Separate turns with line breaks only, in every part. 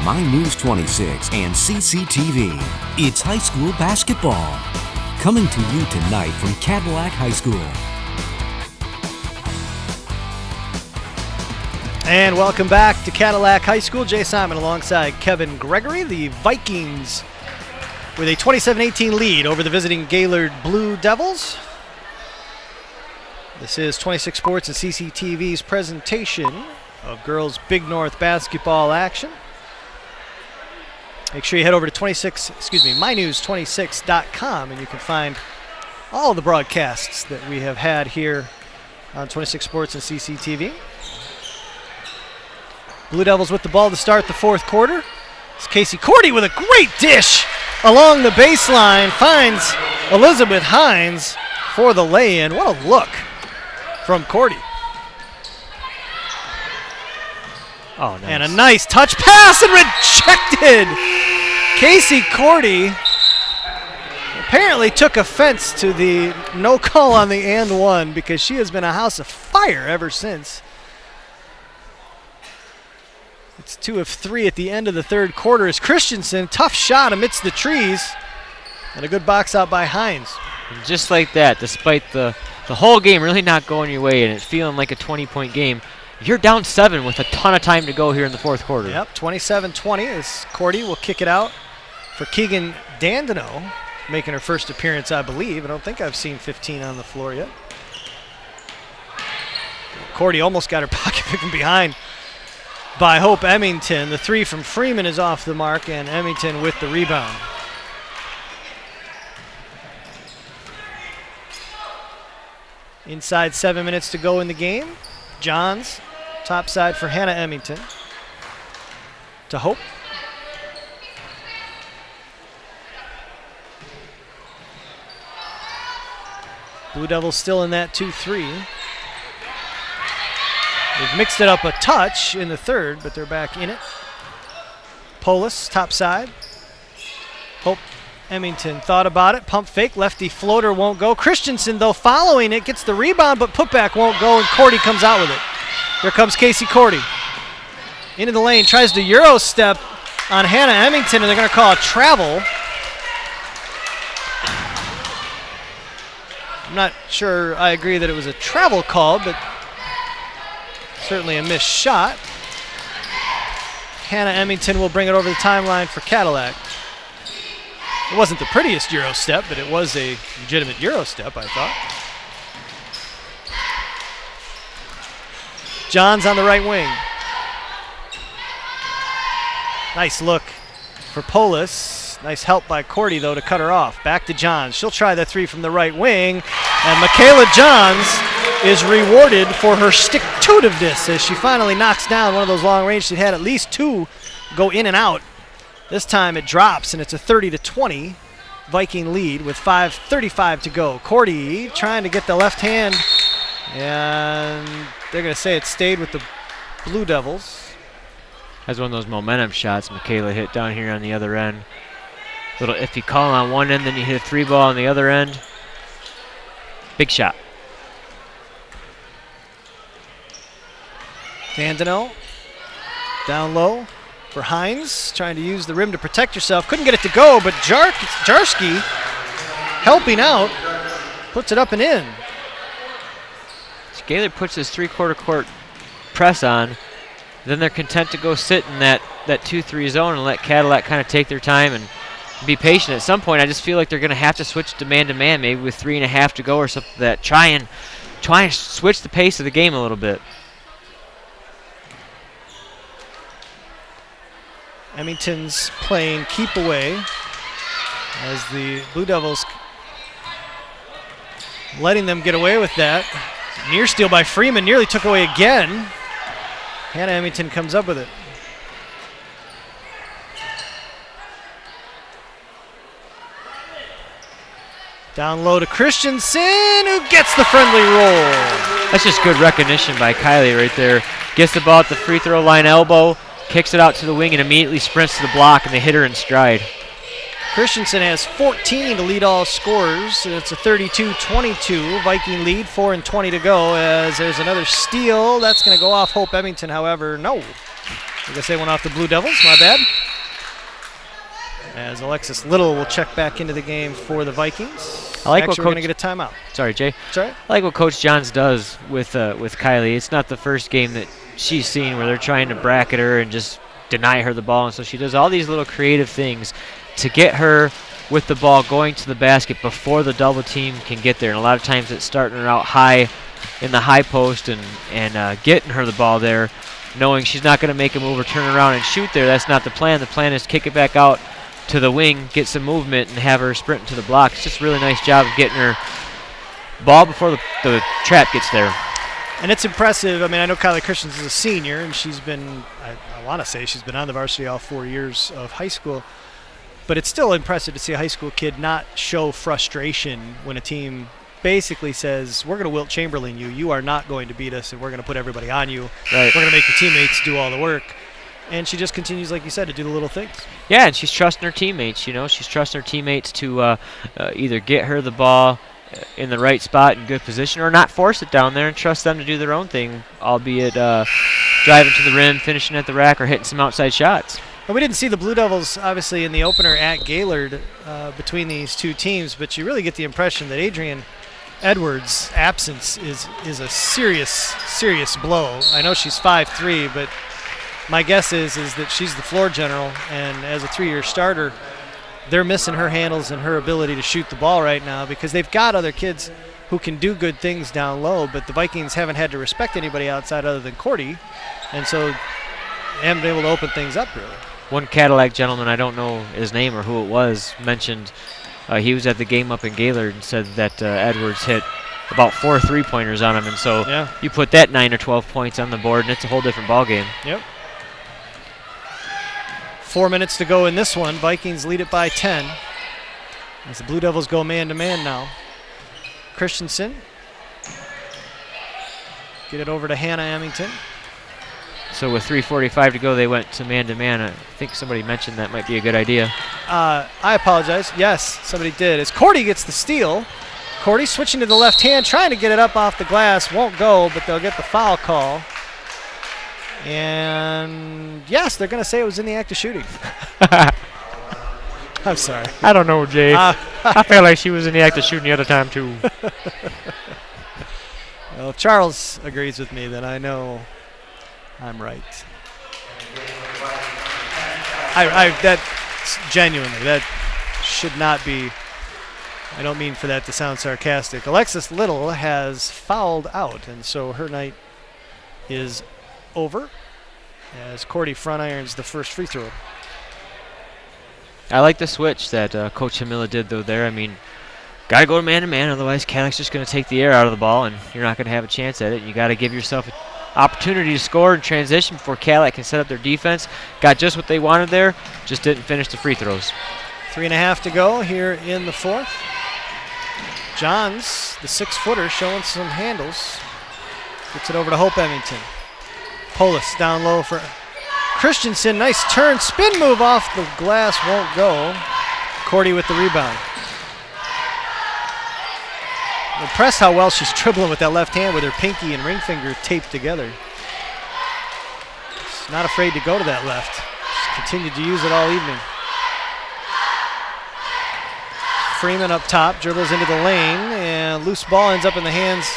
My News 26 and CCTV. It's high school basketball. Coming to you tonight from Cadillac High School.
And welcome back to Cadillac High School. Jay Simon alongside Kevin Gregory. The Vikings with a 27-18 lead over the visiting Gaylord Blue Devils. This is 26 Sports and CCTV's presentation of girls Big North basketball action. Make sure you head over to mynews26.com and you can find all the broadcasts that we have had here on 26 Sports and CCTV. Blue Devils with the ball to start the fourth quarter. It's Casey Cordy with a great dish along the baseline. Finds Elizabeth Hines for the lay-in. What a look from Cordy.
Oh, nice.
And a nice touch pass and rejected. Casey Cordy apparently took offense to the no call on the and one because she has been a house of fire ever since. It's 2 of 3 at the end of the third quarter as Christensen, tough shot amidst the trees, and a good box out by Hines.
And just like that, despite the whole game really not going your way and it feeling like a 20-point game, you're down 7 with a ton of time to go here in the fourth quarter.
Yep, 27-20 as Cordy will kick it out for Keegan Dandino, making her first appearance, I believe. I don't think I've seen 15 on the floor yet. Cordy almost got her pocket pick from behind by Hope Emmington. The three from Freeman is off the mark, and Emmington with the rebound. Inside 7 minutes to go in the game. Johns, top side for Hannah Emmington. To Hope. Blue Devils still in that 2-3. They've mixed it up a touch in the third, but they're back in it. Polis, top side. Hope Emmington thought about it. Pump fake, lefty floater won't go. Christensen, though, following it, gets the rebound, but putback won't go, and Cordy comes out with it. Here comes Casey Cordy. Into the lane, tries to Euro step on Hannah Emmington, and they're going to call a travel. I'm not sure I agree that it was a travel call, but certainly a missed shot. Hannah Emmington will bring it over the timeline for Cadillac. It wasn't the prettiest Euro step, but it was a legitimate Euro step, I thought. Johns on the right wing. Nice look for Polis. Nice help by Cordy, though, to cut her off. Back to Johns. She'll try the three from the right wing. And Michaela Johns is rewarded for her stick-to-itiveness as she finally knocks down one of those long range. She had at least 2 go in and out. This time it drops, and it's a 30-20 Viking lead with 5:35 to go. Cordy trying to get the left hand, and they're going to say it stayed with the Blue Devils.
That's one of those momentum shots Michaela hit down here on the other end. Little iffy call on one end, then you hit a 3-ball on the other end. Big shot.
Dandino down low for Hines, trying to use the rim to protect herself. Couldn't get it to go, but Jarski helping out, puts it up and in.
Gaylord puts his three-quarter court press on. Then they're content to go sit in that 2-3 zone and let Cadillac kind of take their time and be patient. At some point, I just feel like they're going to have to switch to man-to-man, maybe with 3.5 to go or something like that. Try and switch the pace of the game a little bit.
Emmington's playing keep away as the Blue Devils letting them get away with that. Near steal by Freeman, nearly took away again. Hannah Emmington comes up with it. Down low to Christensen, who gets the friendly roll.
That's just good recognition by Kylie right there. Gets the ball at the free throw line elbow, kicks it out to the wing, and immediately sprints to the block, and they hit her in stride.
Christensen has 14 to lead all scorers. It's a 32-22 Viking lead, 4:20 to go as there's another steal. That's going to go off Hope Emmington, however. No. I guess they went off the Blue Devils. My bad. As Alexis Little will check back into the game for the Vikings.
I like
Actually, we're going to get a timeout.
Sorry, Jay.
Sorry?
I like what Coach Johns does with Kylie. It's not the first game that she's seen where they're trying to bracket her and just deny her the ball. And so she does all these little creative things to get her with the ball going to the basket before the double team can get there. And a lot of times it's starting her out high in the high post and getting her the ball there, knowing she's not going to make a move or turn around and shoot there. That's not the plan. The plan is to kick it back out to the wing, get some movement, and have her sprint to the block. It's just a really nice job of getting her ball before the trap gets there.
And it's impressive. I mean, I know Kylie Christians is a senior, and she's been, I want to say she's been on the varsity all 4 years of high school. But it's still impressive to see a high school kid not show frustration when a team basically says, we're going to Wilt Chamberlain you. You are not going to beat us, and we're going to put everybody on you.
Right.
We're going to make your teammates do all the work. And she just continues, like you said, to do the little things.
Yeah, and she's trusting her teammates. You know, she's trusting her teammates to either get her the ball in the right spot in good position or not force it down there and trust them to do their own thing, albeit driving to the rim, finishing at the rack, or hitting some outside shots.
And we didn't see the Blue Devils, obviously, in the opener at Gaylord between these two teams, but you really get the impression that Adrian Edwards' absence is a serious blow. I know she's 5'3", but my guess is that she's the floor general, and as a 3-year starter, they're missing her handles and her ability to shoot the ball right now because they've got other kids who can do good things down low, but the Vikings haven't had to respect anybody outside other than Cordy, and so they haven't been able to open things up really.
One Cadillac gentleman, I don't know his name or who it was, mentioned he was at the game up in Gaylord and said that Edwards hit about 4 3-pointers on him, and so you put that 9 or 12 points on the board, and it's a whole different ball game.
Yep. 4 minutes to go in this one. Vikings lead it by 10. As the Blue Devils go man-to-man now. Christensen. Get it over to Hannah Amington.
So with 3:45 to go, they went to man-to-man. I think somebody mentioned that might be a good idea.
I apologize. Yes, somebody did. As Cordy gets the steal. Cordy switching to the left hand, trying to get it up off the glass. Won't go, but they'll get the foul call. And yes, they're going to say it was in the act of shooting. I'm sorry.
I don't know, Jay. I felt like she was in the act of shooting the other time, too.
Well, if Charles agrees with me, then I know I'm right. That's genuinely, that should not be, I don't mean for that to sound sarcastic. Alexis Little has fouled out, and so her night is over as Cordy front irons the first free throw.
I like the switch that Coach Hamila did, though, there. I mean, got to go to man-to-man, otherwise Cadillac's just going to take the air out of the ball, and you're not going to have a chance at it. You got to give yourself an opportunity to score in transition before Cadillac can set up their defense. Got just what they wanted there, just didn't finish the free throws.
3.5 to go here in the fourth. Johns, the 6-footer, showing some handles. Gets it over to Hope Emmington. Polis down low for Christensen. Nice turn. Spin move off the glass. Won't go. Cordy with the rebound. I'm impressed how well she's dribbling with that left hand with her pinky and ring finger taped together. She's not afraid to go to that left. She's continued to use it all evening. Freeman up top. Dribbles into the lane. And loose ball ends up in the hands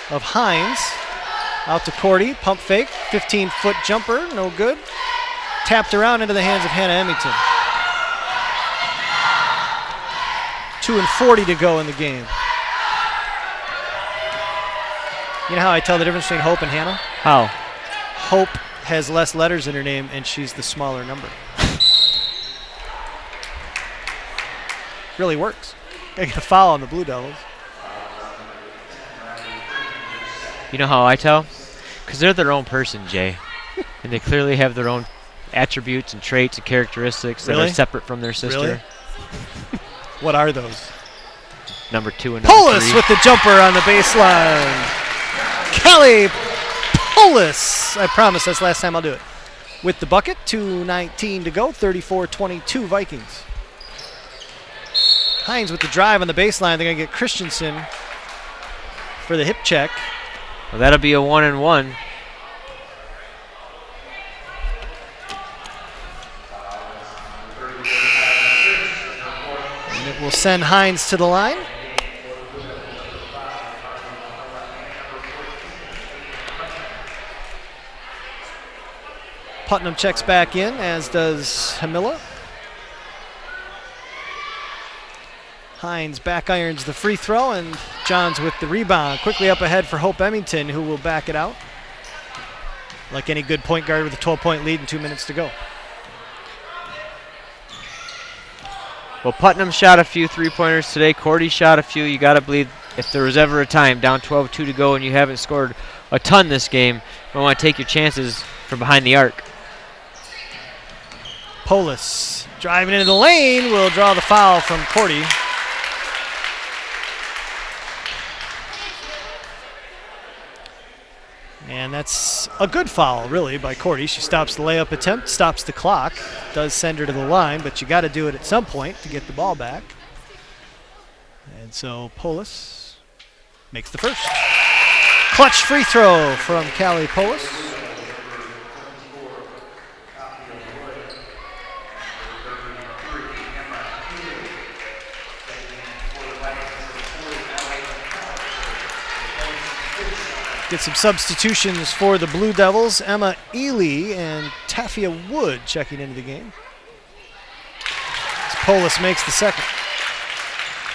of Hines. Out to Cordy, pump fake, 15-foot jumper, no good. Tapped around into the hands of Hannah Emmington. 2:40 to go in the game. You know how I tell the difference between Hope and Hannah?
How?
Hope has less letters in her name, and she's the smaller number. Really works. Gotta get a foul on the Blue Devils.
You know how I tell? Because they're their own person, Jay. And they clearly have their own attributes and traits and characteristics that are separate from their sister.
Really? What are those?
Number 2 and number 3.
Polis with the jumper on the baseline. Kelly Polis. I promise that's the last time I'll do it. With the bucket, 2:19 to go, 34-22 Vikings. Hines with the drive on the baseline. They're going to get Christensen for the hip check.
Well, that'll be a 1-and-1.
will send Hines to the line. Putnam checks back in, as does Hamilla. Hines back irons the free throw, and Johns with the rebound. Quickly up ahead for Hope Emmington, who will back it out. Like any good point guard with a 12-point lead and 2 minutes to go.
Well, Putnam shot a few three-pointers today. Cordy shot a few. You got to believe if there was ever a time down 12-2 to go and you haven't scored a ton this game, you want to take your chances from behind the arc.
Polis driving into the lane will draw the foul from Cordy. And that's a good foul, really, by Cordy. She stops the layup attempt, stops the clock, does send her to the line, but you got to do it at some point to get the ball back. And so Polis makes the first. Clutch free throw from Callie Polis. Get some substitutions for the Blue Devils. Emma Ely and Tafia Wood checking into the game. As Polis makes the second.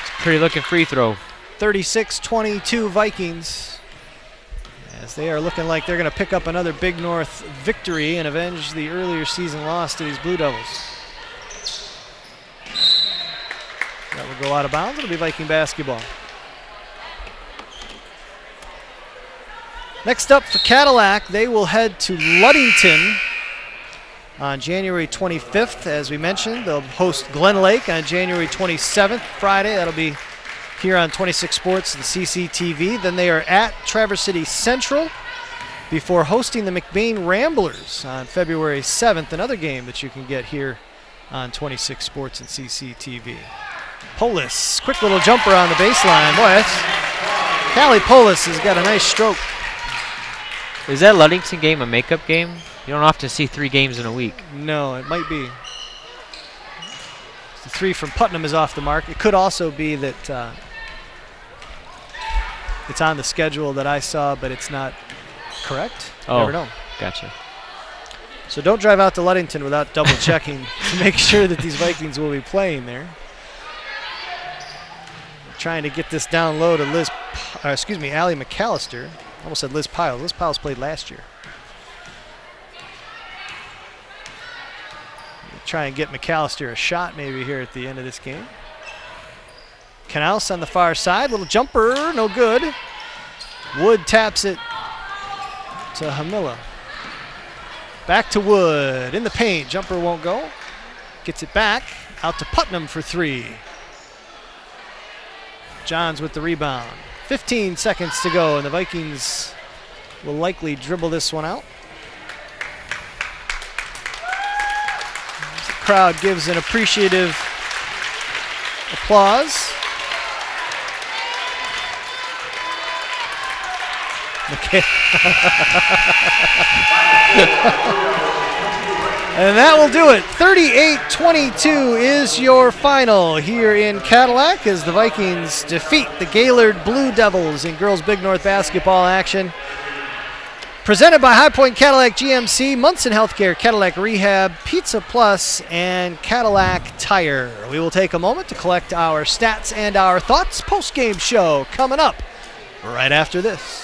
It's a pretty looking free throw.
36-22 Vikings. As they are looking like they're going to pick up another Big North victory and avenge the earlier season loss to these Blue Devils. That will go out of bounds. It'll be Viking basketball. Next up for Cadillac, they will head to Ludington on January 25th. As we mentioned, they'll host Glen Lake on January 27th, Friday. That'll be here on 26 Sports and CCTV. Then they are at Traverse City Central before hosting the McBain Ramblers on February 7th, another game that you can get here on 26 Sports and CCTV. Polis, quick little jumper on the baseline. Boy, Callie Polis has got a nice stroke.
Is that Ludington game a makeup game? You don't often see 3 games in a week.
No, it might be. The 3 from Putnam is off the mark. It could also be that it's on the schedule that I saw, but it's not correct.
Oh,
never know.
Gotcha.
So don't drive out to Ludington without double checking to make sure that these Vikings will be playing there. Trying to get this down low to Allie McAllister. Almost said Liz Piles. Liz Piles played last year. Try and get McAllister a shot maybe here at the end of this game. Knaus on the far side. Little jumper, no good. Wood taps it to Hamilla. Back to Wood. In the paint. Jumper won't go. Gets it back. Out to Putnam for 3. Johns with the rebound. 15 seconds to go, and the Vikings will likely dribble this one out. The crowd gives an appreciative applause. And that will do it. 38-22 is your final here in Cadillac as the Vikings defeat the Gaylord Blue Devils in girls Big North basketball action. Presented by High Point Cadillac GMC, Munson Healthcare, Cadillac Rehab, Pizza Plus, and Cadillac Tire. We will take a moment to collect our stats and our thoughts. Post-game show coming up right after this.